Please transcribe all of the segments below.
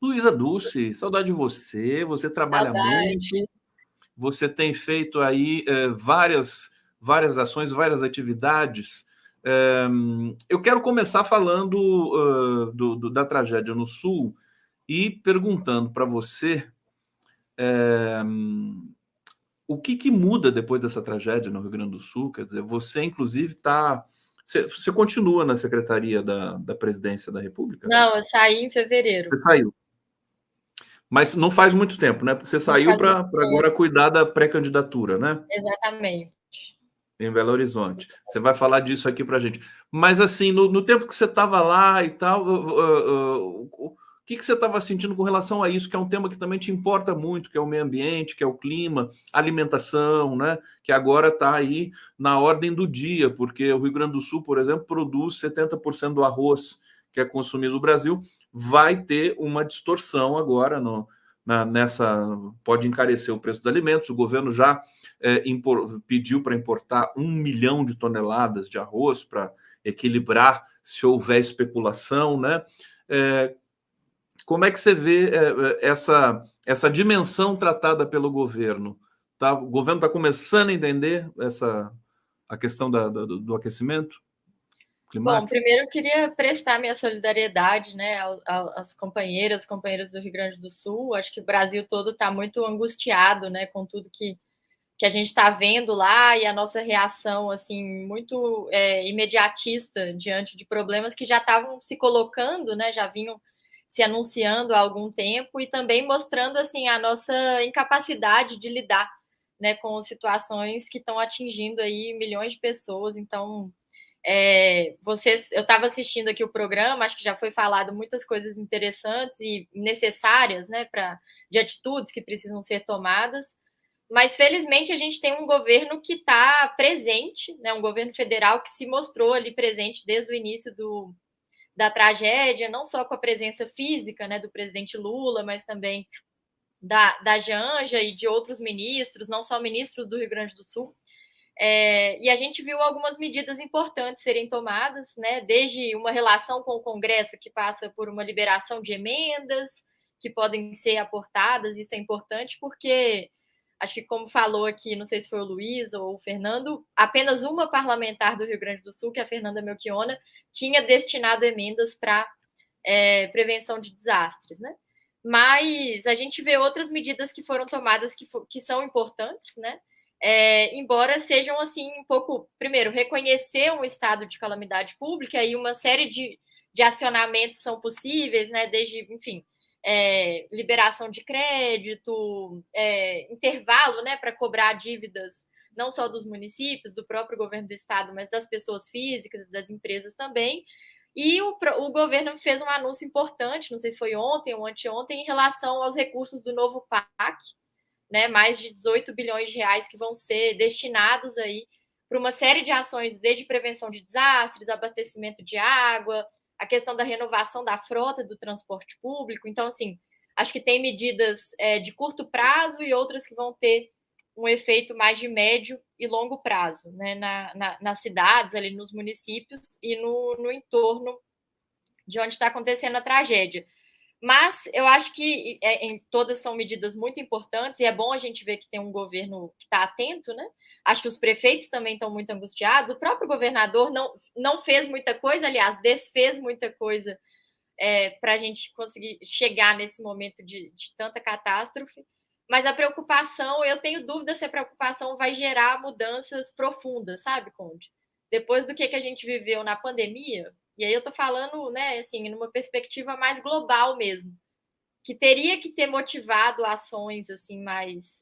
Luísa Dulce, saudade de você. Você trabalha Saudade. muito, você tem feito aí várias ações, várias atividades. Eu quero começar falando da tragédia no Sul e perguntando para você o que muda depois dessa tragédia no Rio Grande do Sul. Quer dizer, você, inclusive, está. Você continua na Secretaria da Presidência da República? Não, eu saí em fevereiro. Você saiu. Mas não faz muito tempo, né? Porque você Não saiu faz muito para tempo, agora cuidar da pré-candidatura, né? exatamente. Em Belo Horizonte. Você vai falar disso aqui para a gente. Mas, assim, no tempo que você estava lá e tal, o que você estava sentindo com relação a isso, que é um tema que também te importa muito, que é o meio ambiente, que é o clima, alimentação, né? Que agora está aí na ordem do dia, porque o Rio Grande do Sul, por exemplo, produz 70% do arroz que é consumido no Brasil, vai ter uma distorção agora nessa. Pode encarecer o preço dos alimentos, o governo já pediu para importar 1 milhão de toneladas de arroz para equilibrar se houver especulação, né? Como é que você vê essa dimensão tratada pelo governo? Tá? O governo está começando a entender a questão do aquecimento Bom, climático? primeiro eu queria prestar minha solidariedade, né, às companheiras do Rio Grande do Sul. Acho que o Brasil todo está muito angustiado, né, com tudo que a gente está vendo lá e a nossa reação, assim, muito imediatista diante de problemas que já estavam se colocando, né, já vinham se anunciando há algum tempo e também mostrando, assim, a nossa incapacidade de lidar, né, com situações que estão atingindo aí milhões de pessoas. Então, eu estava assistindo aqui o programa, acho que já foi falado muitas coisas interessantes e necessárias, né, de atitudes que precisam ser tomadas, mas felizmente a gente tem um governo que está presente, né, um governo federal que se mostrou ali presente desde o início da tragédia, não só com a presença física, né, do presidente Lula, mas também da Janja e de outros ministros, não só ministros do Rio Grande do Sul. E a gente viu algumas medidas importantes serem tomadas, né? Desde uma relação com o Congresso que passa por uma liberação de emendas que podem ser aportadas, isso é importante porque acho que como falou aqui, não sei se foi o Luiz ou o Fernando, apenas uma parlamentar do Rio Grande do Sul, que é a Fernanda Melchiona, tinha destinado emendas para prevenção de desastres, né? Mas a gente vê outras medidas que foram tomadas que são importantes, né? Embora sejam assim um pouco, primeiro, reconhecer um estado de calamidade pública e uma série de acionamentos são possíveis, né? Desde, enfim, liberação de crédito, intervalo, né, para cobrar dívidas não só dos municípios, do próprio governo do estado, mas das pessoas físicas, das empresas também. E o governo fez um anúncio importante, não sei se foi ontem ou anteontem, em relação aos recursos do novo PAC, né, mais de 18 bilhões de reais que vão ser destinados aí para uma série de ações, desde prevenção de desastres, abastecimento de água, a questão da renovação da frota do transporte público. Então, assim, acho que tem medidas de curto prazo e outras que vão ter um efeito mais de médio e longo prazo, né, nas cidades, ali nos municípios e no entorno de onde está acontecendo a tragédia. Mas eu acho que todas são medidas muito importantes e é bom a gente ver que tem um governo que está atento, né? Acho que os prefeitos também estão muito angustiados. O próprio governador não fez muita coisa, aliás, desfez muita coisa para a gente conseguir chegar nesse momento de tanta catástrofe. Mas a preocupação, eu tenho dúvida se a preocupação vai gerar mudanças profundas, sabe, Conde? Depois do que a gente viveu na pandemia, e aí eu tô falando, né, assim, numa perspectiva mais global mesmo, que teria que ter motivado ações, assim, mais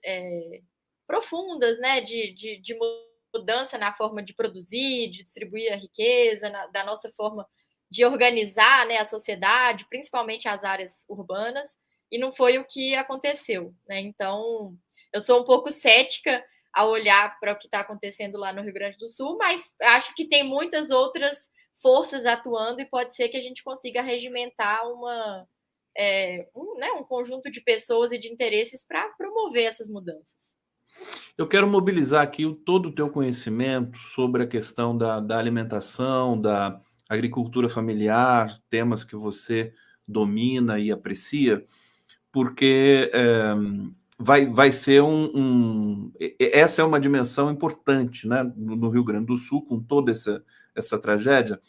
profundas, né, de mudança na forma de produzir, de distribuir a riqueza, da nossa forma de organizar, né, a sociedade, principalmente as áreas urbanas, e não foi o que aconteceu, né? Então, eu sou um pouco cética ao olhar para o que está acontecendo lá no Rio Grande do Sul, mas acho que tem muitas outras forças atuando e pode ser que a gente consiga regimentar um conjunto de pessoas e de interesses para promover essas mudanças. Eu quero mobilizar aqui todo o teu conhecimento sobre a questão da alimentação, da agricultura familiar, temas que você domina e aprecia, porque vai ser essa é uma dimensão importante, né, no Rio Grande do Sul, com toda essa tragédia,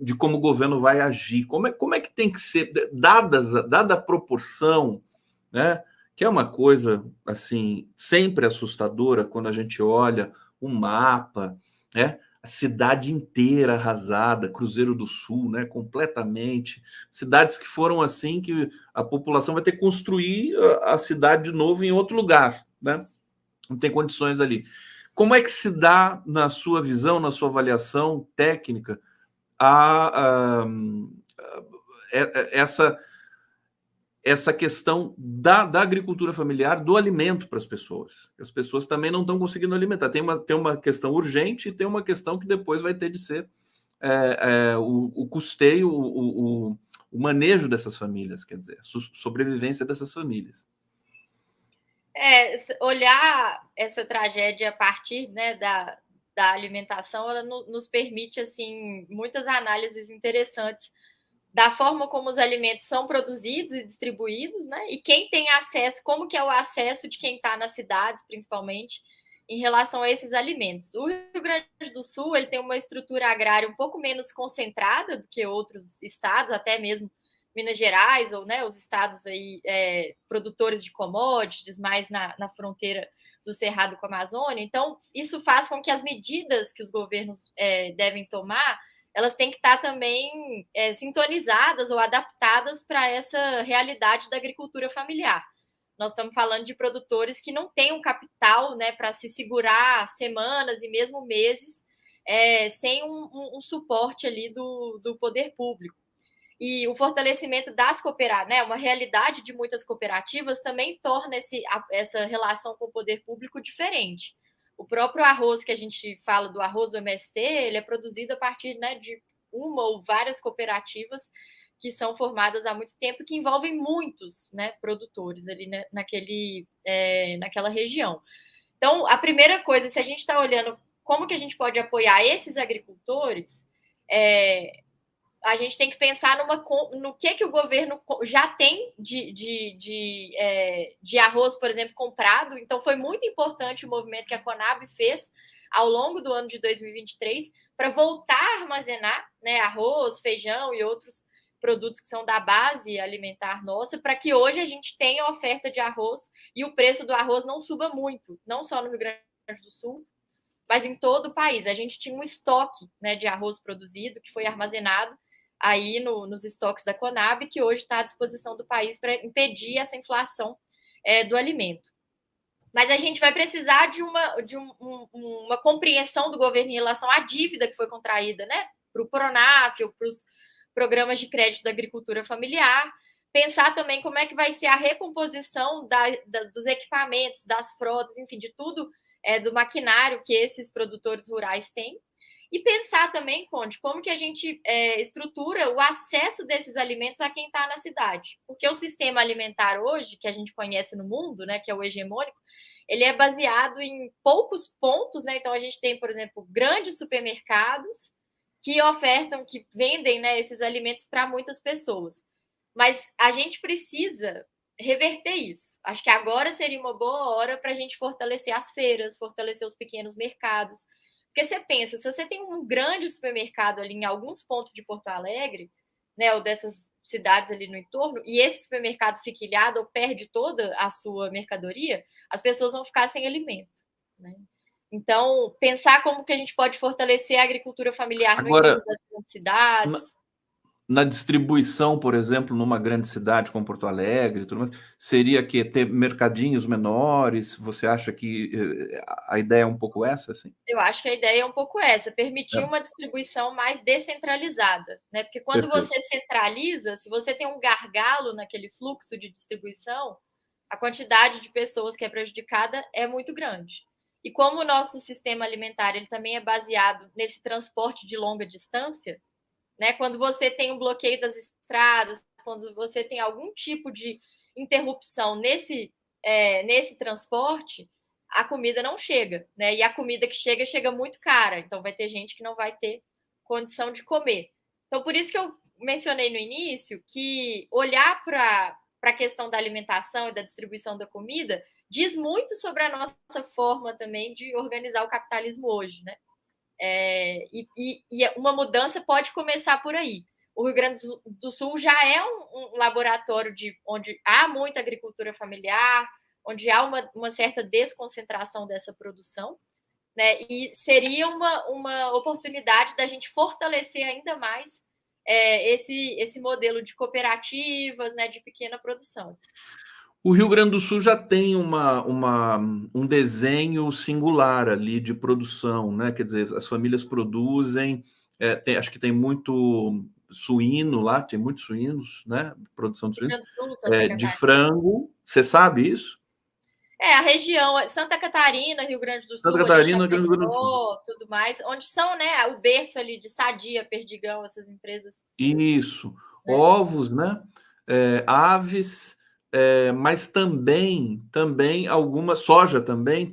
de como o governo vai agir, como é que tem que ser, dada a proporção, né, que é uma coisa assim sempre assustadora quando a gente olha o mapa, né, a cidade inteira arrasada, Cruzeiro do Sul, né, completamente, cidades que foram assim que a população vai ter que construir a cidade de novo em outro lugar, né? Não tem condições ali. Como é que se dá, na sua visão, na sua avaliação técnica, essa questão da agricultura familiar, do alimento para as pessoas? As pessoas também não estão conseguindo alimentar. Tem uma questão urgente e tem uma questão que depois vai ter de ser o custeio, o manejo dessas famílias, quer dizer, sobrevivência dessas famílias. Olhar essa tragédia a partir, né, da alimentação, ela nos permite assim muitas análises interessantes da forma como os alimentos são produzidos e distribuídos, né? E quem tem acesso, como que é o acesso de quem está nas cidades, principalmente, em relação a esses alimentos. O Rio Grande do Sul ele tem uma estrutura agrária um pouco menos concentrada do que outros estados, até mesmo Minas Gerais, ou, né, os estados aí, produtores de commodities, mais na fronteira do Cerrado com a Amazônia. Então, isso faz com que as medidas que os governos devem tomar, elas têm que estar também sintonizadas ou adaptadas para essa realidade da agricultura familiar. Nós estamos falando de produtores que não têm um capital, né, para se segurar semanas e mesmo meses sem um suporte ali do poder público. E o fortalecimento das cooperativas, né, uma realidade de muitas cooperativas também torna essa relação com o poder público diferente. O próprio arroz que a gente fala do arroz do MST, ele é produzido a partir, né, de uma ou várias cooperativas que são formadas há muito tempo, que envolvem muitos, né, produtores ali, né, naquela região. Então, a primeira coisa, se a gente está olhando como que a gente pode apoiar esses agricultores, a gente tem que pensar no que o governo já tem de arroz, por exemplo, comprado. Então, foi muito importante o movimento que a Conab fez ao longo do ano de 2023 para voltar a armazenar, né, arroz, feijão e outros produtos que são da base alimentar nossa, para que hoje a gente tenha oferta de arroz e o preço do arroz não suba muito, não só no Rio Grande do Sul, mas em todo o país. A gente tinha um estoque, né, de arroz produzido que foi armazenado aí nos estoques da Conab, que hoje está à disposição do país para impedir essa inflação do alimento. Mas a gente vai precisar de uma compreensão do governo em relação à dívida que foi contraída, né, para o Pronaf, para os programas de crédito da agricultura familiar, pensar também como é que vai ser a recomposição dos equipamentos, das frotas, enfim, de tudo do maquinário que esses produtores rurais têm. E pensar também, Conde, como que a gente estrutura o acesso desses alimentos a quem está na cidade. Porque o sistema alimentar hoje, que a gente conhece no mundo, né, que é o hegemônico, ele é baseado em poucos pontos, né? Então, a gente tem, por exemplo, grandes supermercados que ofertam, que vendem, né, esses alimentos para muitas pessoas. Mas a gente precisa reverter isso. Acho que agora seria uma boa hora para a gente fortalecer as feiras, fortalecer os pequenos mercados. Porque você pensa, se você tem um grande supermercado ali em alguns pontos de Porto Alegre, né, ou dessas cidades ali no entorno, e esse supermercado fica ilhado ou perde toda a sua mercadoria, as pessoas vão ficar sem alimento, né? Então, pensar como que a gente pode fortalecer a agricultura familiar agora, no entorno das cidades. Na distribuição, por exemplo, numa grande cidade como Porto Alegre, tudo mais, seria que ter mercadinhos menores? Você acha que a ideia é um pouco essa, assim? Eu acho que a ideia é um pouco essa, permitir uma distribuição mais descentralizada, né? Porque quando você centraliza, se você tem um gargalo naquele fluxo de distribuição, a quantidade de pessoas que é prejudicada é muito grande. E como o nosso sistema alimentar ele também é baseado nesse transporte de longa distância, né? Quando você tem um bloqueio das estradas, quando você tem algum tipo de interrupção nesse transporte, a comida não chega, né? E a comida que chega muito cara. Então vai ter gente que não vai ter condição de comer. Então por isso que eu mencionei no início que olhar para a questão da alimentação e da distribuição da comida diz muito sobre a nossa forma também de organizar o capitalismo hoje, né? E uma mudança pode começar por aí. O Rio Grande do Sul já é um laboratório onde há muita agricultura familiar, onde há uma certa desconcentração dessa produção, né? E seria uma oportunidade da gente fortalecer ainda mais esse modelo de cooperativas, né, de pequena produção. O Rio Grande do Sul já tem um desenho singular ali de produção, né? Quer dizer, as famílias produzem, acho que tem muito suíno lá, tem muitos suínos, né? Produção de suínos, Sul, Santa de Catarina. frango. Você sabe isso? A região Santa Catarina, Rio Grande do Sul, Santa ali Catarina, Rio Grande do Sul. Chapecó, tudo mais, onde são, né, o berço ali de Sadia, Perdigão, essas empresas. Isso, Né? Ovos, né? Aves, mas também alguma soja também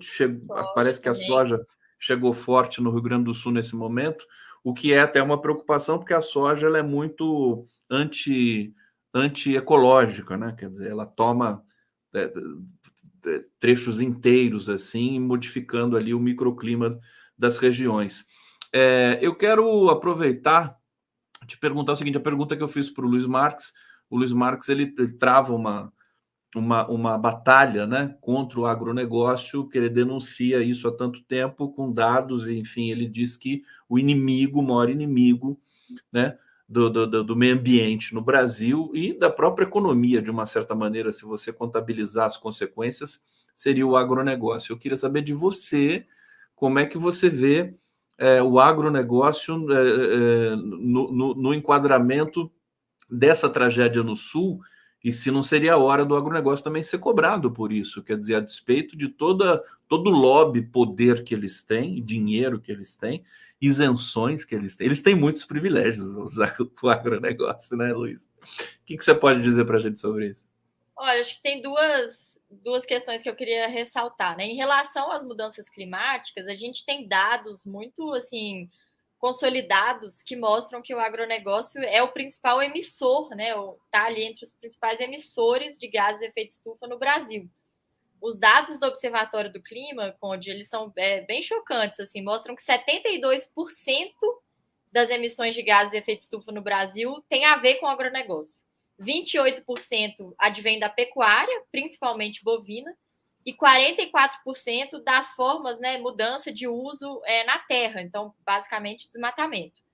parece que a soja chegou forte no Rio Grande do Sul nesse momento, o que é até uma preocupação, porque a soja ela é muito anti-ecológica, né? Quer dizer, ela toma trechos inteiros assim, modificando ali o microclima das regiões. Eu quero aproveitar te perguntar o seguinte, a pergunta que eu fiz para o Luiz Marques, ele trava uma batalha, né, contra o agronegócio, que ele denuncia isso há tanto tempo, com dados, enfim, ele diz que o maior inimigo, né, do meio ambiente no Brasil e da própria economia, de uma certa maneira, se você contabilizar as consequências, seria o agronegócio. Eu queria saber de você, como é que você vê o agronegócio no enquadramento dessa tragédia no Sul, e se não seria a hora do agronegócio também ser cobrado por isso, quer dizer, a despeito de todo o lobby, poder que eles têm, dinheiro que eles têm, isenções que eles têm muitos privilégios, o agronegócio, né, Luiz? O que você pode dizer para a gente sobre isso? Olha, acho que tem duas questões que eu queria ressaltar, né? Em relação às mudanças climáticas, a gente tem dados muito, assim, consolidados que mostram que o agronegócio é o principal emissor, né? Está ali entre os principais emissores de gases de efeito estufa no Brasil. Os dados do Observatório do Clima, Conde, eles são bem chocantes, assim, mostram que 72% das emissões de gases de efeito estufa no Brasil tem a ver com o agronegócio. 28% advém da pecuária, principalmente bovina, e 44% das formas, né, mudança de uso na terra, então, basicamente, desmatamento.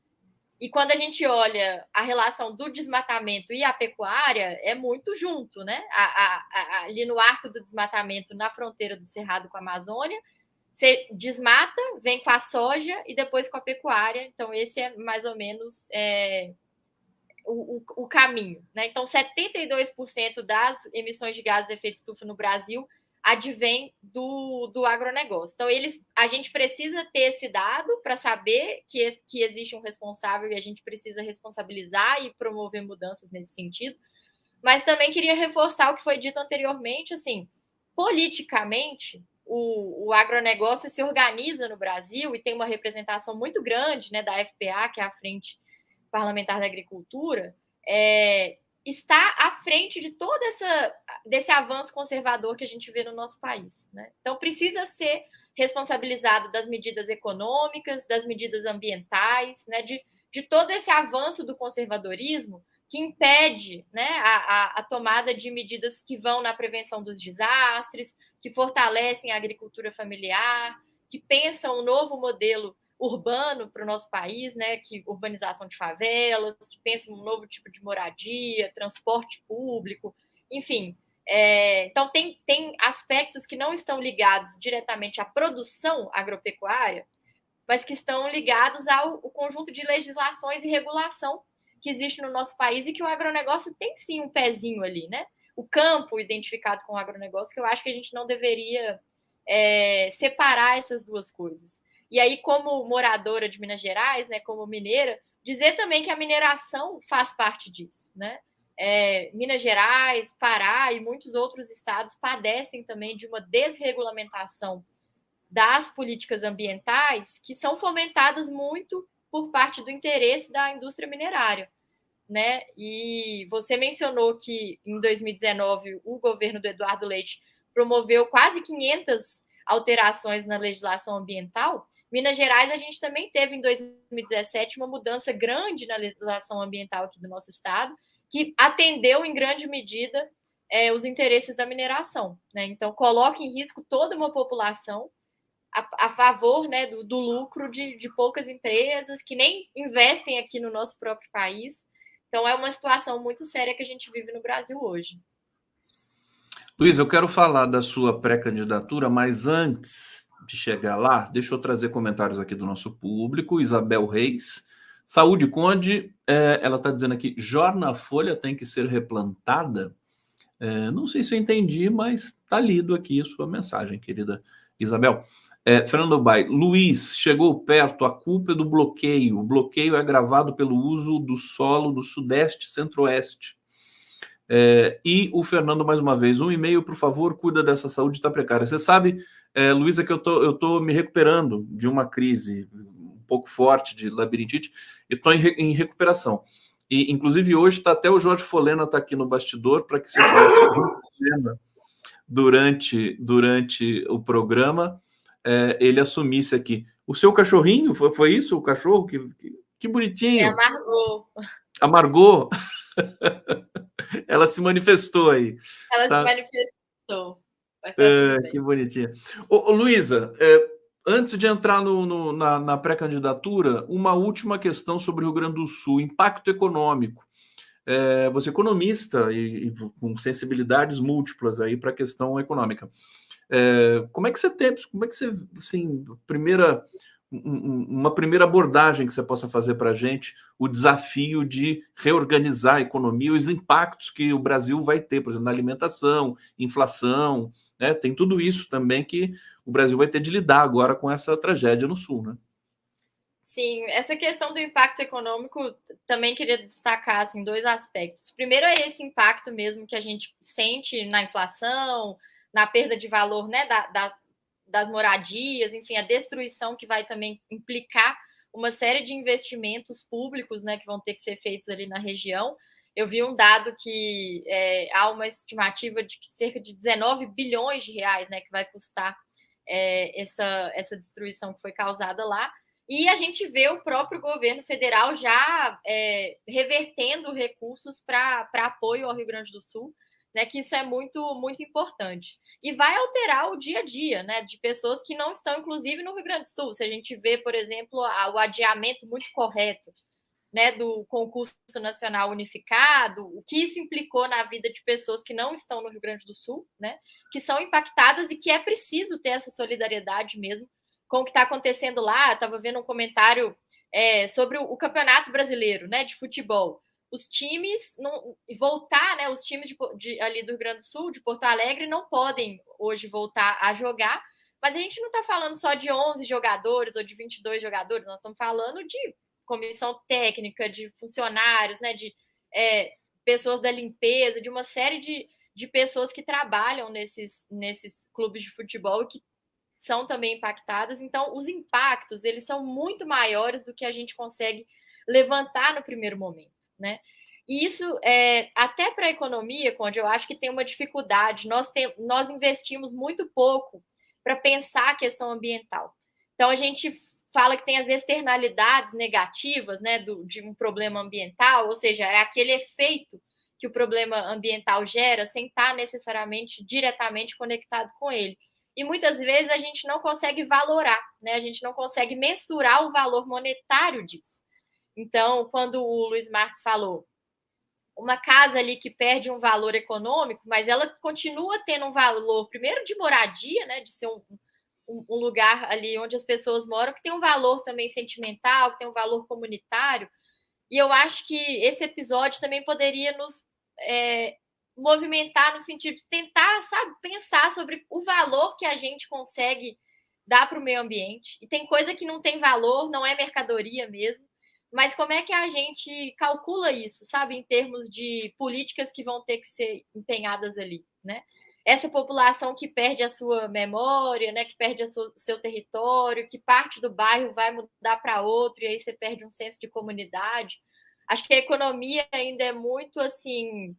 E quando a gente olha a relação do desmatamento e a pecuária, é muito junto, né? Ali no arco do desmatamento, na fronteira do Cerrado com a Amazônia, você desmata, vem com a soja e depois com a pecuária. Então, esse é mais ou menos o caminho, né? Então, 72% das emissões de gases de efeito estufa no Brasil advém do agronegócio. Então, a gente precisa ter esse dado para saber que existe um responsável e a gente precisa responsabilizar e promover mudanças nesse sentido. Mas também queria reforçar o que foi dito anteriormente, assim, politicamente, o agronegócio se organiza no Brasil e tem uma representação muito grande, né, da FPA, que é a Frente Parlamentar da Agricultura, está à frente de todo desse avanço conservador que a gente vê no nosso país. Né? Então, precisa ser responsabilizado das medidas econômicas, das medidas ambientais, né? de todo esse avanço do conservadorismo que impede, né, a tomada de medidas que vão na prevenção dos desastres, que fortalecem a agricultura familiar, que pensam um novo modelo urbano para o nosso país, né, que urbanização de favelas, que pensa um novo tipo de moradia, transporte público, enfim. Então, tem aspectos que não estão ligados diretamente à produção agropecuária, mas que estão ligados ao conjunto de legislações e regulação que existe no nosso país e que o agronegócio tem sim um pezinho ali, né? O campo identificado com o agronegócio, que eu acho que a gente não deveria separar essas duas coisas. E aí, como moradora de Minas Gerais, né, como mineira, dizer também que a mineração faz parte disso, né? Minas Gerais, Pará e muitos outros estados padecem também de uma desregulamentação das políticas ambientais que são fomentadas muito por parte do interesse da indústria minerária. né? E você mencionou que em 2019 o governo do Eduardo Leite promoveu quase 500 alterações na legislação ambiental. Minas Gerais, a gente também teve em 2017 uma mudança grande na legislação ambiental aqui do nosso estado, que atendeu em grande medida os interesses da mineração, né? Então, coloca em risco toda uma população a favor, né, do lucro de poucas empresas que nem investem aqui no nosso próprio país. Então, é uma situação muito séria que a gente vive no Brasil hoje. Luiz, eu quero falar da sua pré-candidatura, mas antes de chegar lá, deixa eu trazer comentários aqui do nosso público. Isabel Reis, Saúde Conde, ela está dizendo aqui, jorna folha tem que ser replantada? Não sei se eu entendi, mas está lido aqui a sua mensagem, querida Isabel. Fernando Bay, Luiz, chegou perto, a culpa é do bloqueio. O bloqueio é agravado pelo uso do solo do Sudeste e Centro-Oeste. E o Fernando, mais uma vez, 1,5, por favor, cuida dessa saúde, está precária. Você sabe, Luísa, que eu tô me recuperando de uma crise um pouco forte de labirintite e estou em recuperação. E, inclusive, hoje está até o Jorge Folena está aqui no bastidor para que se eu tivesse algum problema durante o programa, ele assumisse aqui. O seu cachorrinho, foi isso? O cachorro? Que bonitinho. Amargou. Amargou. Ela se manifestou aí. Ela se manifestou. Que bonitinha. Ô, Luísa, antes de entrar na pré-candidatura, uma última questão sobre o Rio Grande do Sul, impacto econômico. Você é economista e com sensibilidades múltiplas aí para a questão econômica. Como é que você, assim, uma primeira abordagem que você possa fazer para a gente, o desafio de reorganizar a economia, os impactos que o Brasil vai ter, por exemplo, na alimentação, inflação, né? Tem tudo isso também que o Brasil vai ter de lidar agora com essa tragédia no Sul, né? Sim, essa questão do impacto econômico também queria destacar assim, dois aspectos. Primeiro é esse impacto mesmo que a gente sente na inflação, na perda de valor, né, das moradias, enfim, a destruição que vai também implicar uma série de investimentos públicos, né, que vão ter que ser feitos ali na região. Eu vi um dado que há uma estimativa de que cerca de 19 bilhões de reais, né, que vai custar essa destruição que foi causada lá. E a gente vê o próprio governo federal já revertendo recursos para apoio ao Rio Grande do Sul, né, que isso é muito, muito importante. E vai alterar o dia a dia, né, de pessoas que não estão, inclusive, no Rio Grande do Sul. Se a gente vê, por exemplo, o adiamento muito correto, né, do concurso nacional unificado, o que isso implicou na vida de pessoas que não estão no Rio Grande do Sul, né, que são impactadas e que é preciso ter essa solidariedade mesmo com o que está acontecendo lá. Estava vendo um comentário sobre o Campeonato Brasileiro, né, de futebol. Os times não voltar, né, os times ali do Rio Grande do Sul, de Porto Alegre, não podem hoje voltar a jogar, mas a gente não está falando só de 11 jogadores ou de 22 jogadores, nós estamos falando de comissão técnica, de funcionários, né, de pessoas da limpeza, de uma série de pessoas que trabalham nesses clubes de futebol e que são também impactadas. Então, os impactos, eles são muito maiores do que a gente consegue levantar no primeiro momento, né? E isso, até para a economia, Conde, eu acho que tem uma dificuldade. Nós investimos muito pouco para pensar a questão ambiental. Então, a gente fala que tem as externalidades negativas, né, de um problema ambiental, ou seja, é aquele efeito que o problema ambiental gera sem estar necessariamente diretamente conectado com ele. E muitas vezes a gente não consegue valorar, né? A gente não consegue mensurar o valor monetário disso. Então, quando o Luiz Marques falou, uma casa ali que perde um valor econômico, mas ela continua tendo um valor, primeiro de moradia, né? De ser um lugar ali onde as pessoas moram, que tem um valor também sentimental, que tem um valor comunitário. E eu acho que esse episódio também poderia nos movimentar no sentido de tentar, sabe, pensar sobre o valor que a gente consegue dar para o meio ambiente. E tem coisa que não tem valor, não é mercadoria mesmo, mas como é que a gente calcula isso, sabe, em termos de políticas que vão ter que ser empenhadas ali, né? Essa população que perde a sua memória, né, que perde o seu território, que parte do bairro vai mudar para outro, e aí você perde um senso de comunidade. acho que a economia ainda é muito assim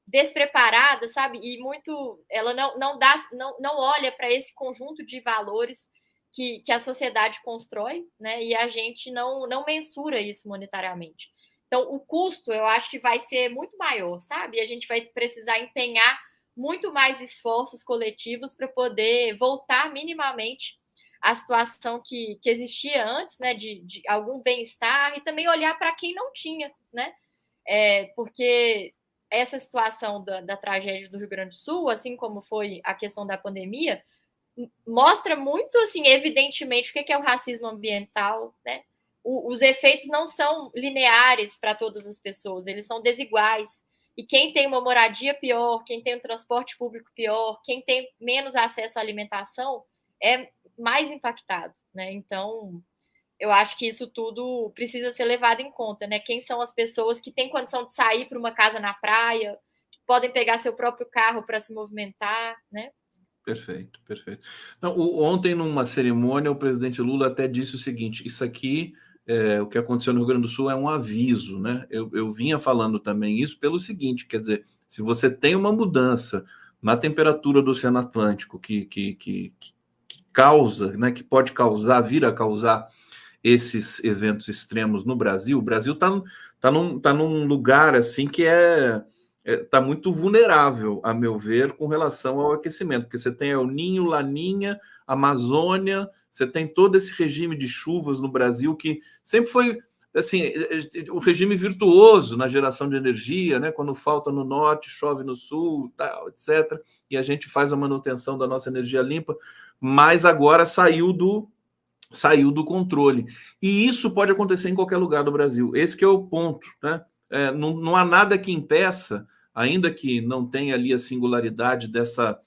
despreparada, sabe? E muito, ela não olha para esse conjunto de valores que a sociedade constrói, né? E a gente não mensura isso monetariamente. Então, o custo, eu acho que vai ser muito maior, sabe? E a gente vai precisar empenhar muito mais esforços coletivos para poder voltar minimamente à situação que existia antes, né? De algum bem-estar e também olhar para quem não tinha, né? Porque essa situação da tragédia do Rio Grande do Sul, assim como foi a questão da pandemia, mostra muito, assim, evidentemente, o que é o racismo ambiental, né? Os efeitos não são lineares para todas as pessoas, eles são desiguais. E quem tem uma moradia pior, quem tem um transporte público pior, quem tem menos acesso à alimentação, é mais impactado, né? Então, eu acho que isso tudo precisa ser levado em conta, né? Quem são as pessoas que têm condição de sair para uma casa na praia, que podem pegar seu próprio carro para se movimentar, né? Perfeito, perfeito. Não, ontem, numa cerimônia, o presidente Lula até disse o seguinte: isso aqui, o que aconteceu no Rio Grande do Sul é um aviso, né? Eu vinha falando também isso pelo seguinte: quer dizer, se você tem uma mudança na temperatura do Oceano Atlântico que causa, né, que pode causar, vir a causar esses eventos extremos no Brasil, o Brasil tá num lugar assim que está muito vulnerável, a meu ver, com relação ao aquecimento, porque você tem El Ninho, Laninha, Amazônia, você tem todo esse regime de chuvas no Brasil que sempre foi assim o regime virtuoso na geração de energia, né? Quando falta no norte, chove no sul, tal, etc. E a gente faz a manutenção da nossa energia limpa, mas agora saiu do controle. E isso pode acontecer em qualquer lugar do Brasil. Esse que é o ponto, né? Não há nada que impeça, ainda que não tenha ali a singularidade dessa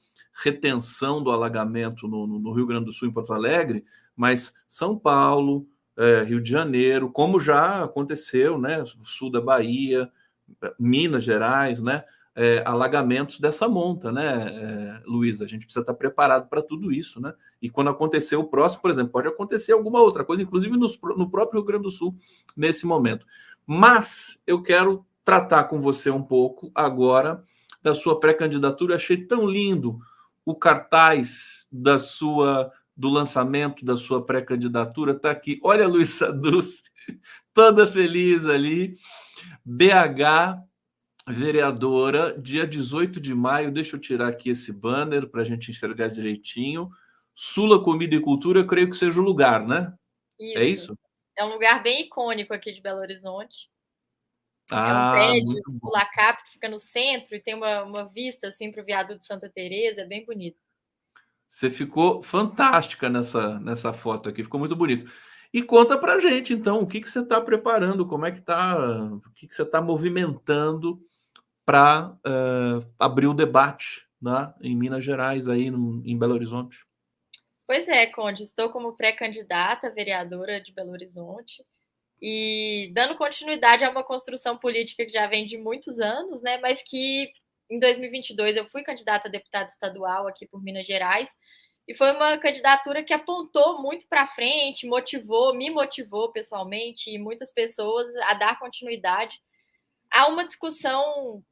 retenção do alagamento no Rio Grande do Sul, em Porto Alegre, mas São Paulo, Rio de Janeiro, como já aconteceu, né? Sul da Bahia, Minas Gerais, né? Alagamentos dessa monta, né, Luísa? A gente precisa estar preparado para tudo isso, né? E quando acontecer o próximo, por exemplo, pode acontecer alguma outra coisa, inclusive no próprio Rio Grande do Sul, nesse momento. Mas eu quero tratar com você um pouco agora da sua pré-candidatura. Achei tão lindo o cartaz do lançamento da sua pré-candidatura. Está aqui. Olha a Luísa Drussi, toda feliz ali. BH, vereadora, dia 18 de maio. Deixa eu tirar aqui esse banner para a gente enxergar direitinho. Sula Comida e Cultura, eu creio que seja o lugar, né? É Isso. isso? É um lugar bem icônico aqui de Belo Horizonte. É um Ah, prédio, muito bom. Sulacap, que fica no centro e tem uma vista assim para o viaduto de Santa Teresa, é bem bonito. Você ficou fantástica nessa foto aqui, ficou muito bonito. E conta pra gente, então, o que você está preparando, como é que tá, o que você está movimentando para abrir o debate, né, em Minas Gerais, aí em Belo Horizonte. Pois é, Conde, estou como pré-candidata a vereadora de Belo Horizonte e dando continuidade a uma construção política que já vem de muitos anos, né, mas que em 2022 eu fui candidata a deputada estadual aqui por Minas Gerais e foi uma candidatura que apontou muito para frente, me motivou pessoalmente e muitas pessoas a dar continuidade há uma discussão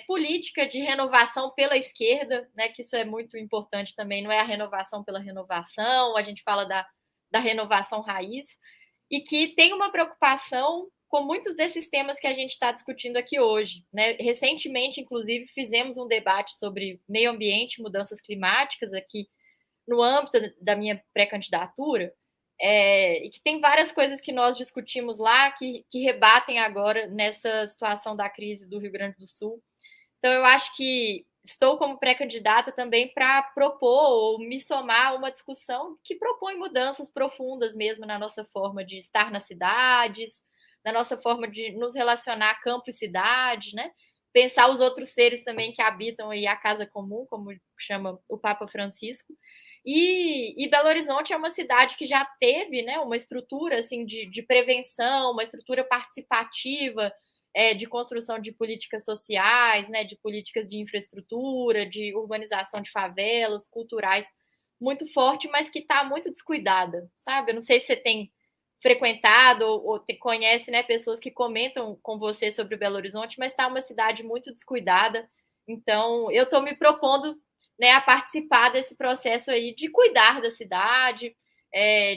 política de renovação pela esquerda, né, que isso é muito importante também, não é a renovação pela renovação, a gente fala da renovação raiz, e que tem uma preocupação com muitos desses temas que a gente está discutindo aqui hoje. Né? Recentemente, inclusive, fizemos um debate sobre meio ambiente e mudanças climáticas aqui no âmbito da minha pré-candidatura, e que tem várias coisas que nós discutimos lá que rebatem agora nessa situação da crise do Rio Grande do Sul. Então, eu acho que estou como pré-candidata também para propor ou me somar a uma discussão que propõe mudanças profundas mesmo na nossa forma de estar nas cidades, na nossa forma de nos relacionar campo e cidade, né? Pensar os outros seres também que habitam aí a casa comum, como chama o Papa Francisco. E Belo Horizonte é uma cidade que já teve, né, uma estrutura assim de prevenção, uma estrutura participativa, de construção de políticas sociais, né, de políticas de infraestrutura, de urbanização de favelas, culturais, muito forte, mas que está muito descuidada, sabe? Eu não sei se você tem frequentado ou conhece, né, pessoas que comentam com você sobre Belo Horizonte, mas está uma cidade muito descuidada. Então, eu estou me propondo, né, a participar desse processo aí de cuidar da cidade,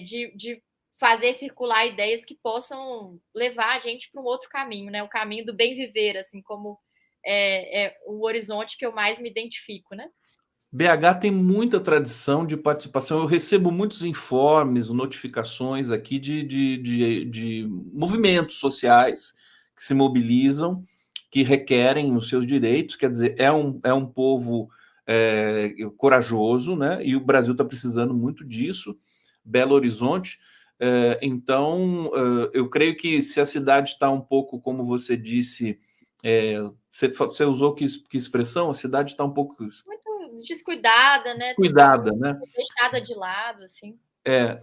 de fazer circular ideias que possam levar a gente para um outro caminho, né, o caminho do bem viver, assim como o horizonte que eu mais me identifico, né? BH tem muita tradição de participação. Eu recebo muitos informes, notificações aqui de movimentos sociais que se mobilizam, que requerem os seus direitos. Quer dizer, é um povo corajoso, né? E o Brasil está precisando muito disso. Belo Horizonte. Então, eu creio que se a cidade está um pouco, como você disse, você usou que expressão? A cidade está um pouco Muito descuidada, né? Tá cuidada, muito né? deixada de lado, assim.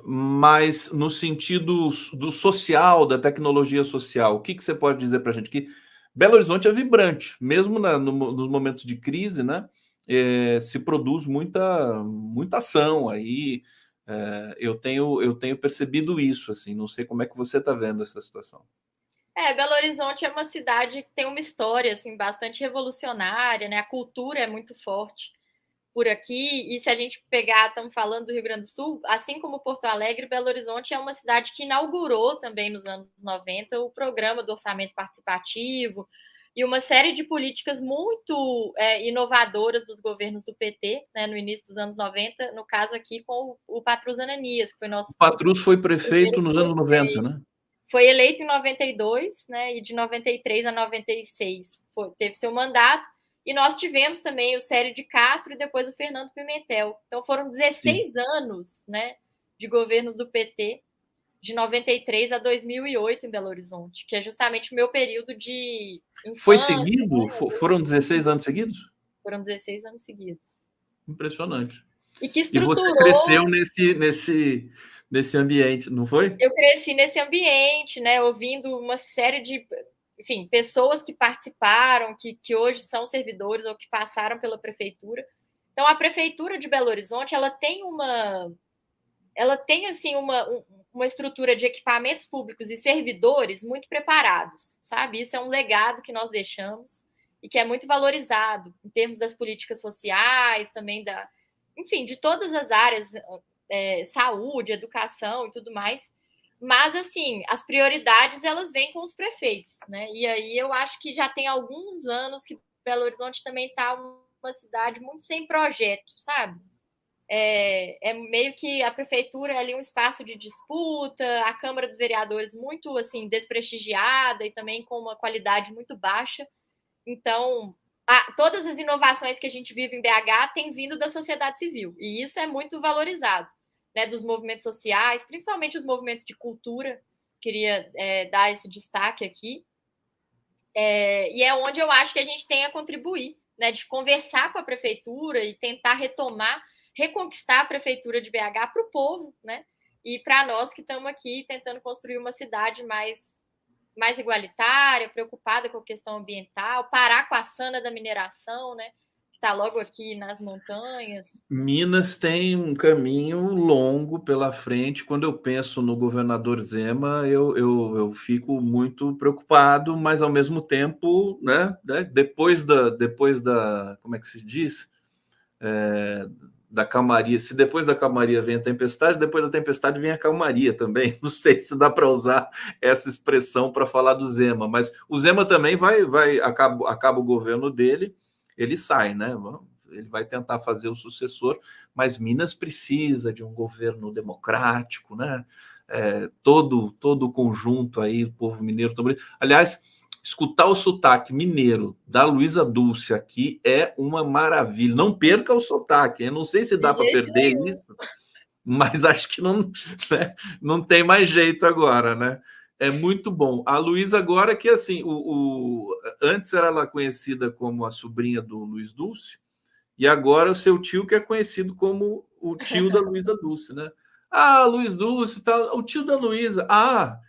Mas no sentido do social, da tecnologia social, o que você pode dizer para a gente? Que Belo Horizonte é vibrante, mesmo nos momentos de crise, né? Se produz muita ação aí. Eu tenho percebido isso, assim. Não sei como é que você está vendo essa situação. Belo Horizonte é uma cidade que tem uma história assim bastante revolucionária, né? A cultura é muito forte por aqui. E se a gente pegar, estamos falando do Rio Grande do Sul, assim como Porto Alegre, Belo Horizonte é uma cidade que inaugurou também nos anos 90 o programa do orçamento participativo e uma série de políticas muito inovadoras dos governos do PT, né, no início dos anos 90, no caso aqui com o Patrus Ananias, que foi O nosso Patrus foi prefeito primeiro nos anos 90, né? foi eleito em 92, né? E de 93 a 96 teve seu mandato. E nós tivemos também o Célio de Castro e depois o Fernando Pimentel. Então foram 16 Sim. anos, né, de governos do PT, de 93 a 2008 em Belo Horizonte, que é justamente o meu período de Foi infância, seguido? né? Foram 16 anos seguidos? Foram 16 anos seguidos. Impressionante. E que E você estruturou. cresceu nesse ambiente, não foi? Eu cresci nesse ambiente, né, ouvindo uma série de, enfim, pessoas que participaram, que hoje são servidores ou que passaram pela prefeitura. Então, a prefeitura de Belo Horizonte, ela tem assim uma estrutura de equipamentos públicos e servidores muito preparados, sabe? Isso é um legado que nós deixamos e que é muito valorizado em termos das políticas sociais, também enfim, de todas as áreas, saúde, educação e tudo mais. Mas, assim, as prioridades, elas vêm com os prefeitos, né? E aí eu acho que já tem alguns anos que Belo Horizonte também está uma cidade muito sem projeto, sabe? Meio que a prefeitura é ali um espaço de disputa, a Câmara dos Vereadores muito, assim, desprestigiada e também com uma qualidade muito baixa. Então, todas as inovações que a gente vive em BH têm vindo da sociedade civil, e isso é muito valorizado, né, dos movimentos sociais, principalmente os movimentos de cultura. Queria dar esse destaque aqui. E é onde eu acho que a gente tem a contribuir, né, de conversar com a prefeitura e tentar reconquistar a prefeitura de BH para o povo, né, e para nós que estamos aqui tentando construir uma cidade mais igualitária, preocupada com a questão ambiental, parar com a sana da mineração, né? Que está logo aqui nas montanhas. Minas tem um caminho longo pela frente. Quando eu penso no governador Zema, eu fico muito preocupado, mas ao mesmo tempo, né, depois da, como é que se diz? Da calmaria. Se depois da calmaria vem a tempestade, depois da tempestade vem a calmaria também. Não sei se dá para usar essa expressão para falar do Zema, mas o Zema também acaba o governo dele, ele sai, né? Ele vai tentar fazer o sucessor, mas Minas precisa de um governo democrático, né? Todo o conjunto aí, o povo mineiro também. Aliás, escutar o sotaque mineiro da Luísa Dulce aqui é uma maravilha. Não perca o sotaque. Eu não sei se De dá para jeito perder nenhum. isso, mas acho que não, né? Não tem mais jeito agora, né? É muito bom. A Luísa agora que assim, antes era ela conhecida como a sobrinha do Luiz Dulce, e agora o seu tio que é conhecido como o tio da Luísa Dulce, né? Ah, Luiz Dulce, tá, o tio da Luísa. Ah,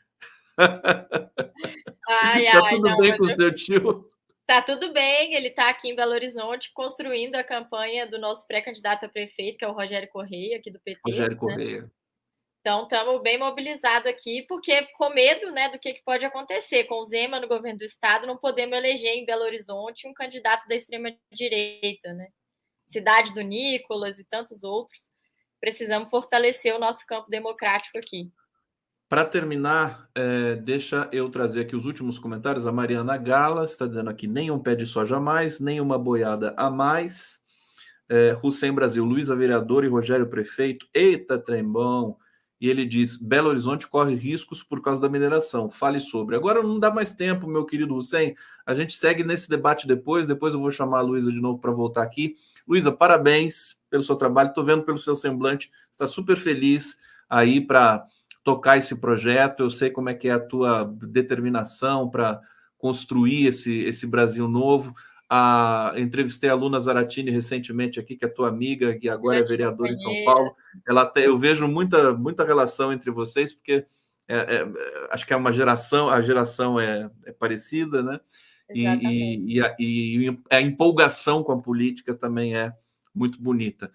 Ai, tá ai, tudo não, bem mas com o seu tio? tá tudo bem. Ele está aqui em Belo Horizonte construindo a campanha do nosso pré-candidato a prefeito, que é o Rogério Correia, aqui do PT, Rogério né? Correia. Então, estamos bem mobilizados aqui, porque com medo, né, do que pode acontecer. Com o Zema no governo do Estado, não podemos eleger em Belo Horizonte um candidato da extrema-direita, né? Cidade do Nicolas e tantos outros. Precisamos fortalecer o nosso campo democrático aqui. Para terminar, deixa eu trazer aqui os últimos comentários. A Mariana Gala está dizendo aqui: nenhum pé de soja a mais, nenhuma boiada a mais. Hussein Brasil, Luísa vereador e Rogério prefeito. Eita, trembão. E ele diz: Belo Horizonte corre riscos por causa da mineração. Fale sobre. Agora não dá mais tempo, meu querido Hussein. A gente segue nesse debate depois. Depois eu vou chamar a Luísa de novo para voltar aqui. Luísa, parabéns pelo seu trabalho. Estou vendo pelo seu semblante. Está super feliz aí para tocar esse projeto. Eu sei como é que é a tua determinação para construir esse Brasil novo. Entrevistei a Luna Zaratini recentemente aqui, que é tua amiga, que agora é vereadora em São Paulo. Eu vejo muita relação entre vocês, porque acho que é uma geração, a geração é parecida, né? E a empolgação com a política também é muito bonita.